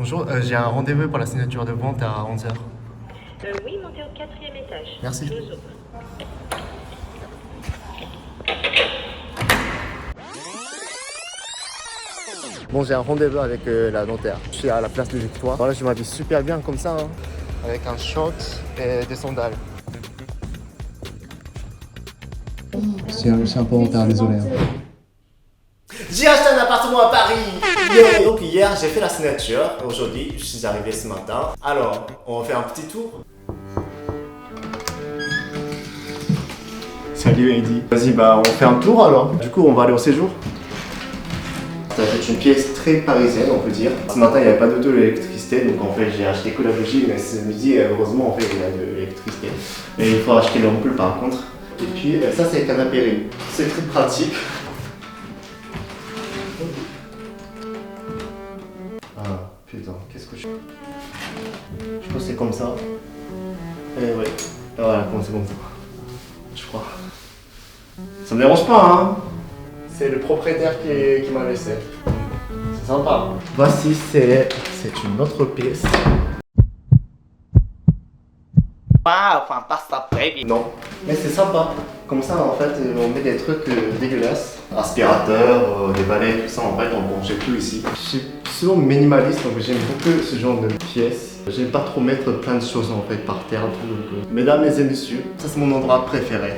Bonjour, j'ai un rendez-vous pour la signature de vente à 11 heures. Oui, montez au 4e étage. Merci. Je vous ouvre. Bon, j'ai un rendez-vous avec la notaire. Je suis à la place de Victoire. Voilà, je m'habille super bien comme ça, hein, avec un short et des sandales. C'est un peu en retard, désolé. J'ai acheté un appartement à Paris. Yeah. Donc hier, j'ai fait la signature. Aujourd'hui, je suis arrivé ce matin. Alors, on va faire un petit tour. Salut Heidi. Vas-y, on fait un tour alors. Du coup, on va aller au séjour. Ça va être une pièce très parisienne, on peut dire. Ce matin, il n'y avait pas d'auto d'électricité, donc en fait, j'ai acheté que la bougie, mais ce midi, heureusement, en fait, il y a de l'électricité. Mais il faut acheter l'ampoule par contre. Et puis, ça, c'est le canapé ring. C'est très pratique. Ah, putain, qu'est-ce que je pense que c'est comme ça. Et ouais, voilà, c'est comme ça. Je crois. Ça me dérange pas, hein. C'est le propriétaire qui m'a laissé. C'est sympa. Voici, c'est une autre pièce. Wow, fantastic baby. Non, mais c'est sympa. Comme ça, en fait, on met des trucs dégueulasses. Aspirateur, des balais, tout ça, en fait, on range tout ici. Je suis souvent minimaliste, donc j'aime beaucoup ce genre de pièces. J'aime pas trop mettre plein de choses, en fait, par terre. Tout, donc, mesdames et messieurs, ça c'est mon endroit préféré.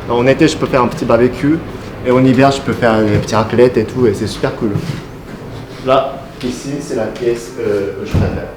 En été, je peux faire un petit barbecue et en hiver, je peux faire des petits raclettes et tout, et c'est super cool. Là, ici, c'est la pièce que je préfère.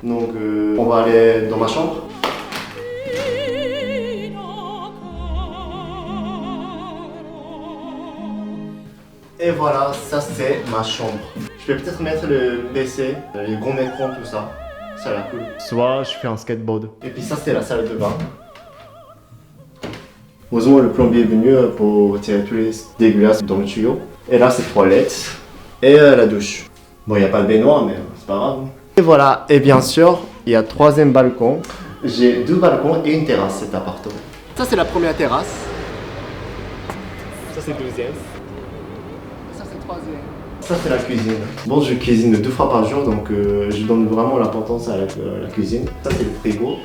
Donc on va aller dans ma chambre. Et voilà, ça c'est ma chambre. Je vais peut-être mettre le PC, les grands écrans, tout ça. Ça a l'air cool. Soit je fais un skateboard. Et puis ça c'est la salle de bain. Heureusement le plombier est venu pour tirer tous les dégueulasses dans le tuyau. Et là c'est toilette et la douche. Bon, il n'y a pas de baignoire, mais c'est pas grave. Et voilà, et bien sûr, il y a un troisième balcon. J'ai deux balcons et une terrasse, cet appartement. Ça, c'est la première terrasse. Ça, c'est le deuxième. Ça, c'est le troisième. Ça, c'est la cuisine. Bon, je cuisine 2 fois par jour, donc je donne vraiment l'importance à la cuisine. Ça, c'est le frigo.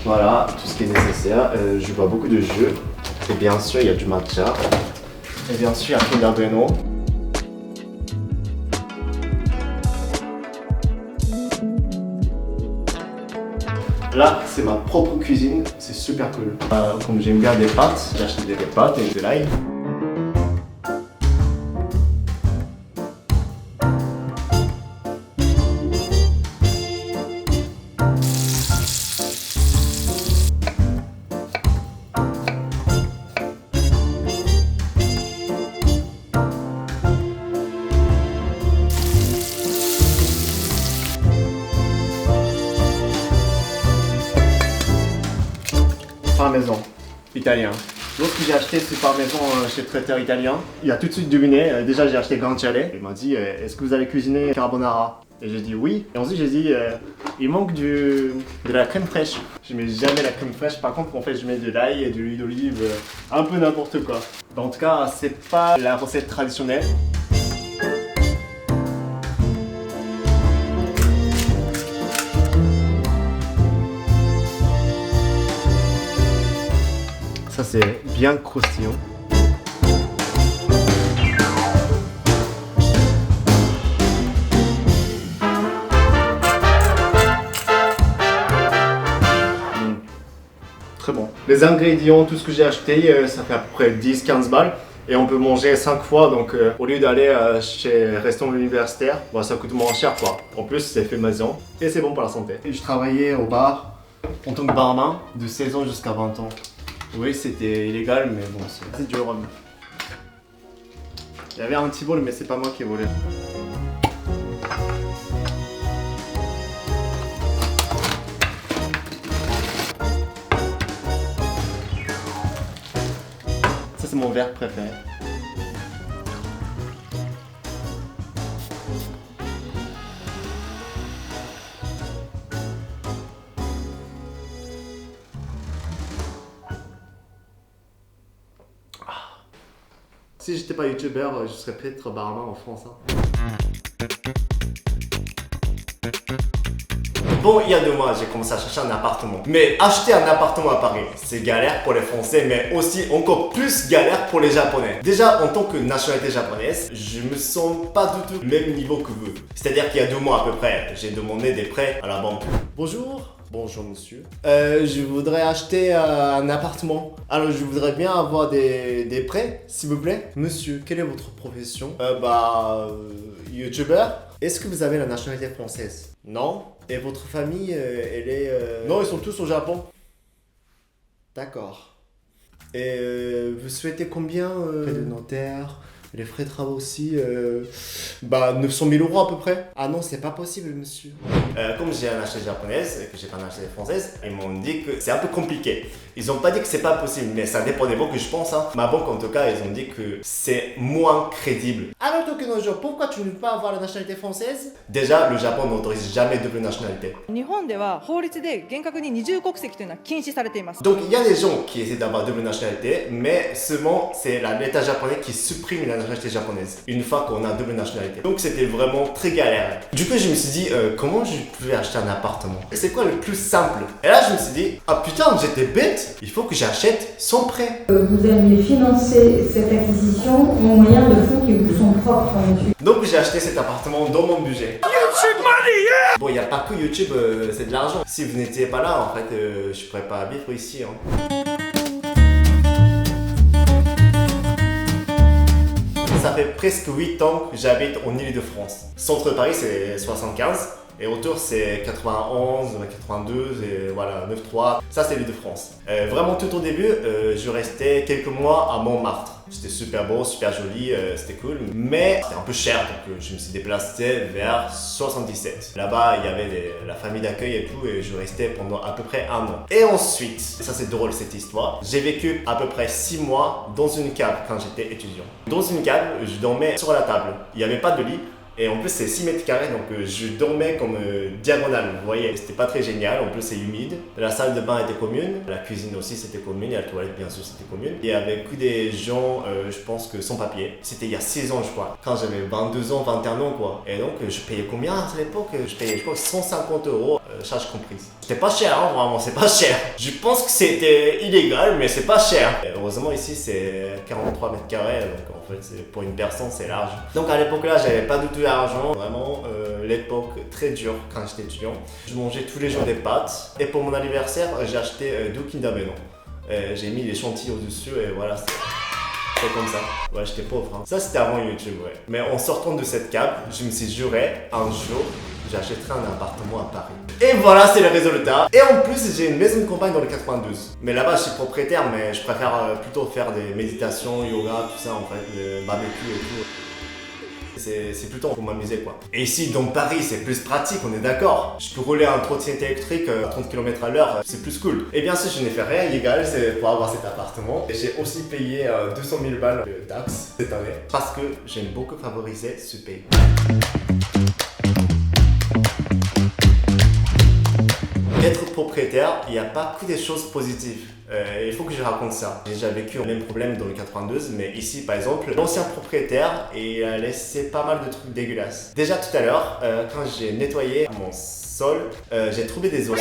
Voilà, tout ce qui est nécessaire. Je bois beaucoup de jus. Et bien sûr, il y a du matcha. Et bien sûr, il y a Kinder Bueno. Là, c'est ma propre cuisine, c'est super cool. Comme j'aime bien des pâtes, j'ai acheté des pâtes et de l'ail. Parmesan italien. L'autre que j'ai acheté, c'est parmesan chez traiteur italien. Il a tout de suite deviné. Déjà, j'ai acheté guanciale. Il m'a dit est-ce que vous allez cuisiner carbonara? Et j'ai dit oui. Et ensuite, j'ai dit il manque de la crème fraîche. Je mets jamais la crème fraîche. Par contre, en fait, je mets de l'ail et de l'huile d'olive, un peu n'importe quoi. En tout cas, c'est pas la recette traditionnelle. Ça c'est bien croustillant. Très bon. Les ingrédients, tout ce que j'ai acheté, ça fait à peu près 10-15 balles. Et on peut manger 5 fois, donc au lieu d'aller chez restaurant universitaire, ça coûte moins cher quoi. En plus c'est fait maison et c'est bon pour la santé. Et je travaillais au bar En tant que barman, de 16 ans jusqu'à 20 ans. Oui, c'était illégal, mais bon, c'est du rhum. Il y avait un petit bol, mais c'est pas moi qui ai volé. Ça, c'est mon verre préféré. Si j'étais pas youtubeur, je serais peut-être barman en France. Hein. Bon, il y a 2 mois, j'ai commencé à chercher un appartement. Mais acheter un appartement à Paris, c'est galère pour les Français, mais aussi encore plus galère pour les Japonais. Déjà, en tant que nationalité japonaise, je me sens pas du tout au même niveau que vous. C'est-à-dire qu'il y a 2 mois à peu près, j'ai demandé des prêts à la banque. Bonjour. Bonjour monsieur. Je voudrais acheter un appartement. Alors je voudrais bien avoir des prêts, s'il vous plaît. Monsieur, quelle est votre profession? Youtubeur. Est-ce que vous avez la nationalité française? Non. Et votre famille, elle est... Non, ils sont tous au Japon. D'accord. Et vous souhaitez combien frais de notaire, les frais de travaux aussi 900 000 € à peu près. Ah non, c'est pas possible, monsieur. Comme j'ai un nationalité japonaise et que j'ai pas une nationalité française, ils m'ont dit que c'est un peu compliqué. Ils ont pas dit que c'est pas possible, mais ça dépend des banques que je pense. Hein. Ma banque, en tout cas, ils ont dit que c'est moins crédible. Alors, Tokunojo, pourquoi tu ne peux pas avoir la nationalité française? Déjà, le Japon n'autorise jamais double nationalité. 日本では法律で厳格に二重国籍というのは禁止されています。 Donc, il y a des gens qui essaient d'avoir double nationalité, mais seulement c'est l'État japonais qui supprime la nationalité japonaise une fois qu'on a double nationalité. Donc, c'était vraiment très galère. Du coup, je me suis dit, comment je pouvais acheter un appartement? C'est quoi le plus simple? Et là, je me suis dit, ah putain, j'étais bête. Il faut que j'achète sans prêt. Vous alliez financer cette acquisition au moyen de fonds qui vous sont propres en YouTube. Donc j'ai acheté cet appartement dans mon budget. YouTube money, yeah! Bon, il n'y a pas que YouTube, c'est de l'argent. Si vous n'étiez pas là, en fait, je pourrais pas vivre ici. Hein. Ça fait presque 8 ans que j'habite en Île-de-France. Centre de Paris, c'est 75. Et autour c'est 91, 92 et voilà 93. Ça c'est l'Île-de-France. Vraiment tout au début, je restais quelques mois à Montmartre. C'était super beau, super joli, c'était cool. Mais c'était un peu cher donc je me suis déplacé vers 77. Là-bas il y avait la famille d'accueil et tout et je restais pendant à peu près 1 an. Et ensuite, ça c'est drôle cette histoire, j'ai vécu à peu près 6 mois dans une cave quand j'étais étudiant. Dans une cave, je dormais sur la table. Il n'y avait pas de lit. Et en plus c'est 6 mètres carrés donc je dormais comme diagonale, vous voyez, c'était pas très génial, en plus c'est humide. La salle de bain était commune, la cuisine aussi c'était commune, et la toilette bien sûr c'était commune. Il y avait que des gens, je pense que sans papier. C'était il y a 6 ans je crois, quand j'avais 22 ans, 21 ans quoi. Et donc je payais combien à l'époque? Je payais je crois 150 €, charge comprise. C'était pas cher hein, vraiment, c'est pas cher. Je pense que c'était illégal mais c'est pas cher. Et heureusement ici c'est 43 mètres carrés donc en fait pour une personne c'est large. Donc à l'époque là j'avais pas du tout d'argent, vraiment l'époque très dure quand j'étais étudiant. Je mangeais tous les jours des pâtes et pour mon anniversaire j'ai acheté 2 Kinder Bueno. J'ai mis les chantilly au-dessus et voilà, c'est comme ça. Ouais, j'étais pauvre. Hein. Ça c'était avant YouTube, ouais. Mais en sortant de cette cave, je me suis juré un jour j'achèterai un appartement à Paris. Et voilà, c'est le résultat. Et en plus, j'ai une maison de campagne dans le 92. Mais là-bas, je suis propriétaire, mais je préfère plutôt faire des méditations, yoga, tout ça en fait, le barbecue et tout. C'est plutôt pour m'amuser quoi. Et ici dans Paris c'est plus pratique, on est d'accord. Je peux rouler un trottinette électrique à 30 km à l'heure, c'est plus cool. Et bien sûr je n'ai fait rien illégal, c'est pour avoir cet appartement. Et j'ai aussi payé 200 000 balles de taxes cette année. Parce que j'aime beaucoup favoriser ce pays. Être propriétaire, il n'y a pas que des choses positives. Il faut que je raconte ça. J'ai déjà vécu le même problème dans le 92, mais ici par exemple, l'ancien propriétaire il a laissé pas mal de trucs dégueulasses. Déjà tout à l'heure, quand j'ai nettoyé mon sol, j'ai trouvé des os.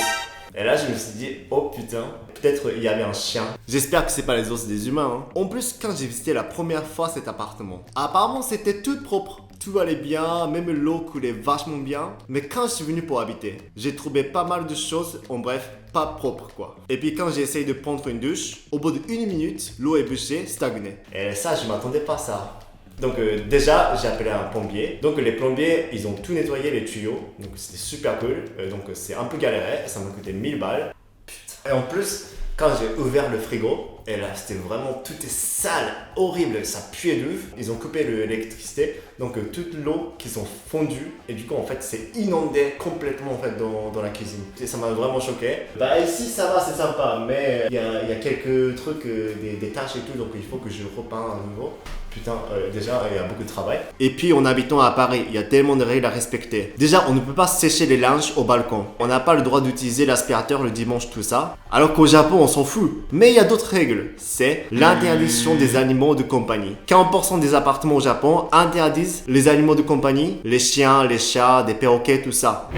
Et là je me suis dit, oh putain, peut-être il y avait un chien. J'espère que c'est pas les os des humains. Hein. En plus, quand j'ai visité la première fois cet appartement, apparemment c'était tout propre. Tout allait bien, même l'eau coulait vachement bien. Mais quand je suis venu pour habiter, j'ai trouvé pas mal de choses, en bref, pas propres quoi. Et puis quand j'ai essayé de prendre une douche, au bout d'1 minute, l'eau est bouchée, stagnée. Et ça, je m'attendais pas à ça. Donc déjà, j'ai appelé un plombier. Donc les plombiers, ils ont tout nettoyé les tuyaux. Donc c'était super cool. Donc c'est un peu galéré, ça m'a coûté 1000 balles. Et en plus, quand j'ai ouvert le frigo, et là c'était vraiment, tout est sale, horrible, ça puait de ouf. Ils ont coupé l'électricité, donc toute l'eau qui sont fondues, et du coup en fait c'est inondé complètement en fait dans la cuisine. Et ça m'a vraiment choqué. Bah ici ça va, c'est sympa, mais il y a quelques trucs, des taches et tout, donc il faut que je repeins à nouveau. Putain, déjà, il y a beaucoup de travail. Et puis, en habitant à Paris, il y a tellement de règles à respecter. Déjà, on ne peut pas sécher les linges au balcon. On n'a pas le droit d'utiliser l'aspirateur le dimanche, tout ça. Alors qu'au Japon, on s'en fout. Mais il y a d'autres règles. C'est l'interdiction des animaux de compagnie. 40% des appartements au Japon interdisent les animaux de compagnie. Les chiens, les chats, des perroquets, tout ça.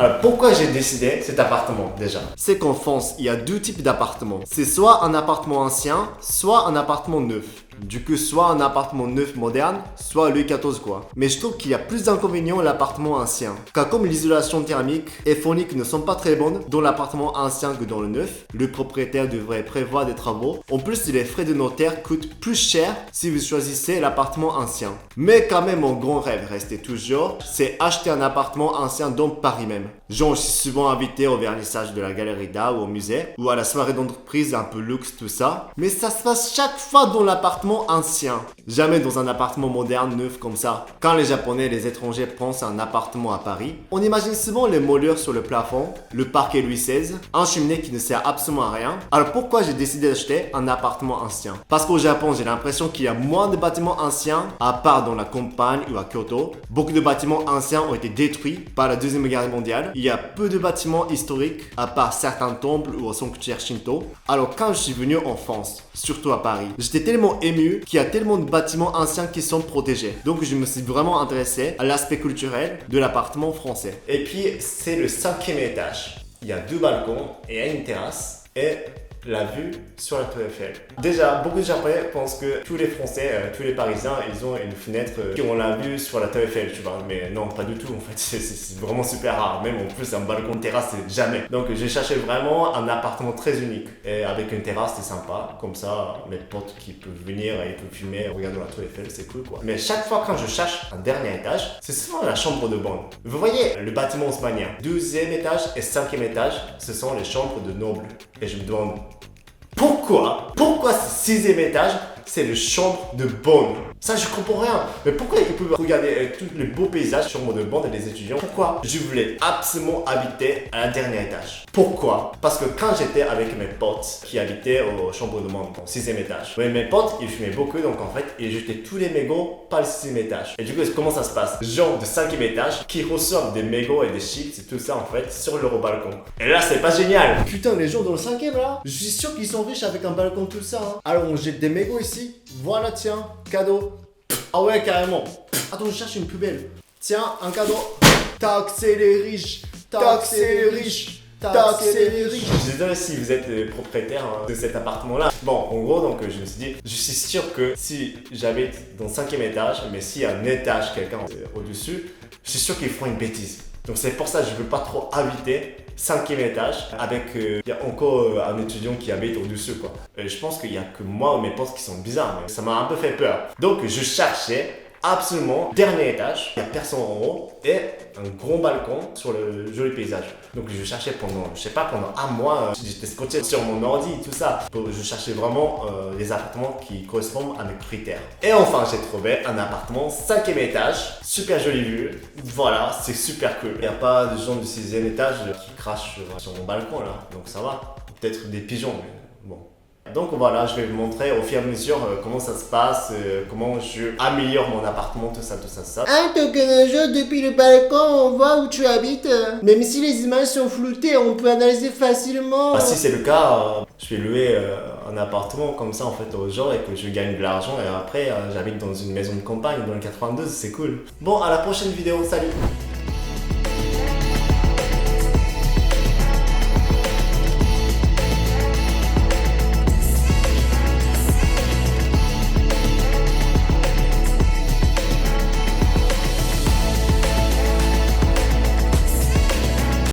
Alors pourquoi j'ai décidé cet appartement déjà? C'est qu'en France, il y a deux types d'appartements. C'est soit un appartement ancien, soit un appartement neuf. Du coup, soit un appartement neuf moderne, soit Louis XIV quoi. Mais je trouve qu'il y a plus d'inconvénients à l'appartement ancien. Car comme l'isolation thermique et phonique ne sont pas très bonnes dans l'appartement ancien que dans le neuf, le propriétaire devrait prévoir des travaux. En plus, les frais de notaire coûtent plus cher si vous choisissez l'appartement ancien. Mais quand même, mon grand rêve restait toujours, c'est acheter un appartement ancien dans Paris même. Genre, je suis souvent invité au vernissage de la galerie d'art ou au musée, ou à la soirée d'entreprise un peu luxe, tout ça. Mais ça se passe chaque fois dans l'appartement ancien. Jamais dans un appartement moderne, neuf comme ça. Quand les Japonais et les étrangers pensent à un appartement à Paris, on imagine souvent les moulures sur le plafond, le parquet Louis XVI, un cheminée qui ne sert absolument à rien. Alors pourquoi j'ai décidé d'acheter un appartement ancien? Parce qu'au Japon, j'ai l'impression qu'il y a moins de bâtiments anciens, à part dans la campagne ou à Kyoto. Beaucoup de bâtiments anciens ont été détruits par la Deuxième Guerre mondiale. Il y a peu de bâtiments historiques, à part certains temples ou sanctuaires Shinto. Alors quand je suis venu en France, surtout à Paris, j'étais tellement ému qu'il y a tellement de bâtiments anciens qui sont protégés. Donc je me suis vraiment intéressé à l'aspect culturel de l'appartement français. Et puis c'est le 5e étage. Il y a 2 balcons et une terrasse et la vue sur la Tour Eiffel. Déjà, beaucoup de Japonais pensent que tous les Français, tous les Parisiens, ils ont une fenêtre qui ont la vue sur la Tour Eiffel, tu vois. Mais non, pas du tout en fait. C'est vraiment super rare. Même en plus, un balcon de terrasse, c'est jamais. Donc j'ai cherché vraiment un appartement très unique. Et avec une terrasse, c'est sympa. Comme ça, mes potes qui peuvent venir et ils peuvent filmer en regardant la Tour Eiffel, c'est cool quoi. Mais chaque fois quand je cherche un dernier étage, c'est souvent la chambre de bonne. Vous voyez le bâtiment haussmannien. 2e étage et 5e étage, ce sont les chambres de nobles. Et je me demande pourquoi ce 6e étage, c'est le chambre de bonne? Ça, je comprends rien. Mais pourquoi ils peuvent regarder tous les beaux paysages, chambre de bonne et des étudiants? Pourquoi je voulais absolument habiter à la dernière étage? Pourquoi? Parce que quand j'étais avec mes potes qui habitaient aux chambres de bonne, au 6e étage, mais mes potes, ils fumaient beaucoup, donc en fait, ils jetaient tous les mégots par le 6e étage. Et du coup, comment ça se passe? Gens de 5e étage qui reçoivent des mégots et des chips et tout ça, en fait, sur leur balcon. Et là, c'est pas génial. Putain, les gens dans le 5e là, je suis sûr qu'ils sont riches avec un balcon tout ça. Hein. Alors, on jette des mégots ici. Voilà, tiens, cadeau. Ah ouais, carrément. Attends, je cherche une poubelle. Tiens, un cadeau. Taxer les riches. Taxer les riches. Taxer les riches. Je suis désolé si vous êtes propriétaire de cet appartement-là. Bon, en gros, donc je me suis dit, je suis sûr que si j'habite dans le 5e étage, mais s'il y a un étage, quelqu'un au-dessus, je suis sûr qu'ils feront une bêtise. Donc c'est pour ça que je ne veux pas trop habiter 5e étage avec il y a encore un étudiant qui habite au-dessus quoi. Je pense qu'il n'y a que moi ou mes potes qui sont bizarres, mais ça m'a un peu fait peur. Donc je cherchais absolument dernier étage, il n'y a personne en haut et un gros balcon sur le joli paysage. Donc je cherchais pendant un mois, j'étais scotché sur mon ordi tout ça. Je cherchais vraiment les appartements qui correspondent à mes critères. Et enfin j'ai trouvé un appartement 5e étage, super jolie vue, voilà, c'est super cool. Il n'y a pas de gens du 6e étage qui crachent sur mon balcon là, donc ça va. Peut-être des pigeons, mais bon. Donc voilà, je vais vous montrer au fur et à mesure comment ça se passe, comment je améliore mon appartement, tout ça. Un tokenager depuis le balcon, on voit où tu habites. Même si les images sont floutées, on peut analyser facilement. Si c'est le cas, je vais louer un appartement comme ça en fait aux gens et que je gagne de l'argent et après j'habite dans une maison de campagne dans le 92, c'est cool. Bon, à la prochaine vidéo, salut!